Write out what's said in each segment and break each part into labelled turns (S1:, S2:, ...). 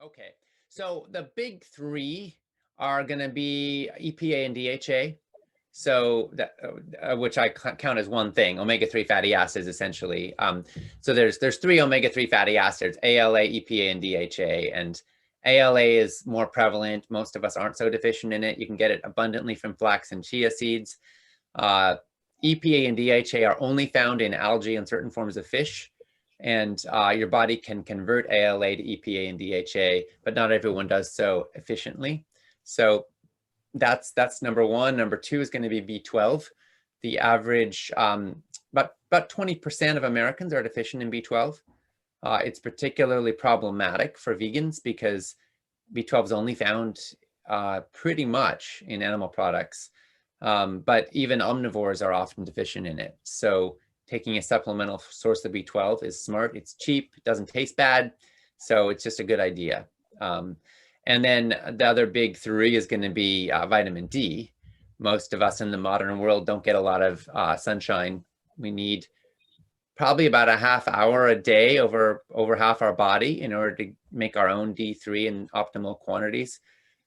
S1: Okay, so the big three are going to be EPA and DHA. So that which I count as one thing, omega-3 fatty acids, essentially. So there's three omega-3 fatty acids: ALA, EPA, and DHA. And ALA is more prevalent. Most of us aren't so deficient in it. You can get it abundantly from flax and chia seeds. EPA and DHA are only found in algae and certain forms of fish. And your body can convert ALA to EPA and DHA, but not everyone does so efficiently. So that's number one. Number two is going to be B12. The average, about 20% of Americans are deficient in B12. It's particularly problematic for vegans because B12 is only found pretty much in animal products. But even omnivores are often deficient in it. So taking a supplemental source of B12 is smart. It's cheap. It doesn't taste bad. So it's just a good idea. And then the other big three is going to be vitamin D. Most of us in the modern world don't get a lot of sunshine. We need probably about a half hour a day over half our body in order to make our own D3 in optimal quantities.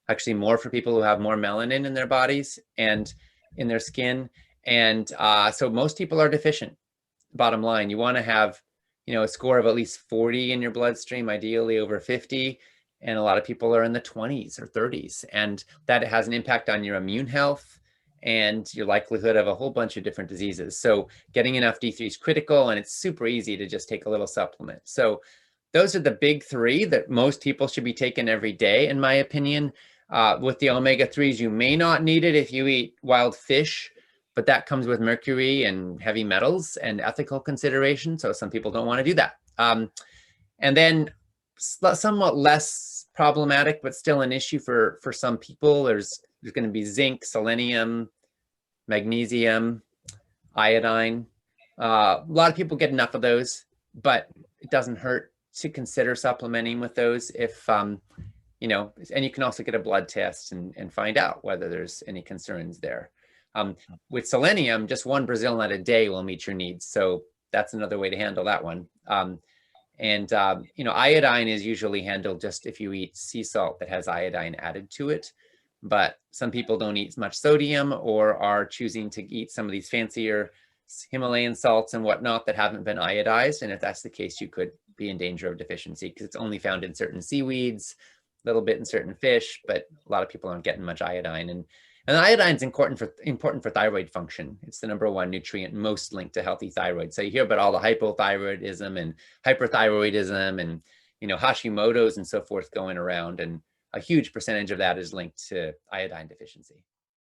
S1: Actually more for people who have more melanin in their bodies and in their skin. And so most people are deficient. Bottom line, you want to have, a score of at least 40 in your bloodstream, ideally over 50. And a lot of people are in the 20s or 30s. And that has an impact on your immune health and your likelihood of a whole bunch of different diseases. So getting enough D3 is critical, and it's super easy to just take a little supplement. So those are the big three that most people should be taking every day, in my opinion. With the omega-3s, you may not need it if you eat wild fish, but that comes with mercury and heavy metals and ethical considerations. So some people don't want to do that. And then somewhat less problematic, but still an issue for some people. There's going to be zinc, selenium, magnesium, iodine. A lot of people get enough of those, but it doesn't hurt to consider supplementing with those if, and you can also get a blood test and find out whether there's any concerns there. With selenium, just one Brazil nut a day will meet your needs. So that's another way to handle that one. Iodine is usually handled just if you eat sea salt that has iodine added to it. But some people don't eat as much sodium or are choosing to eat some of these fancier Himalayan salts and whatnot that haven't been iodized. And if that's the case, you could be in danger of deficiency because it's only found in certain seaweeds, a little bit in certain fish, but a lot of people aren't getting much iodine. And iodine is important for thyroid function. It's the #1 nutrient most linked to healthy thyroid. So you hear about all the hypothyroidism and hyperthyroidism and Hashimoto's and so forth going around, and a huge percentage of that is linked to iodine deficiency.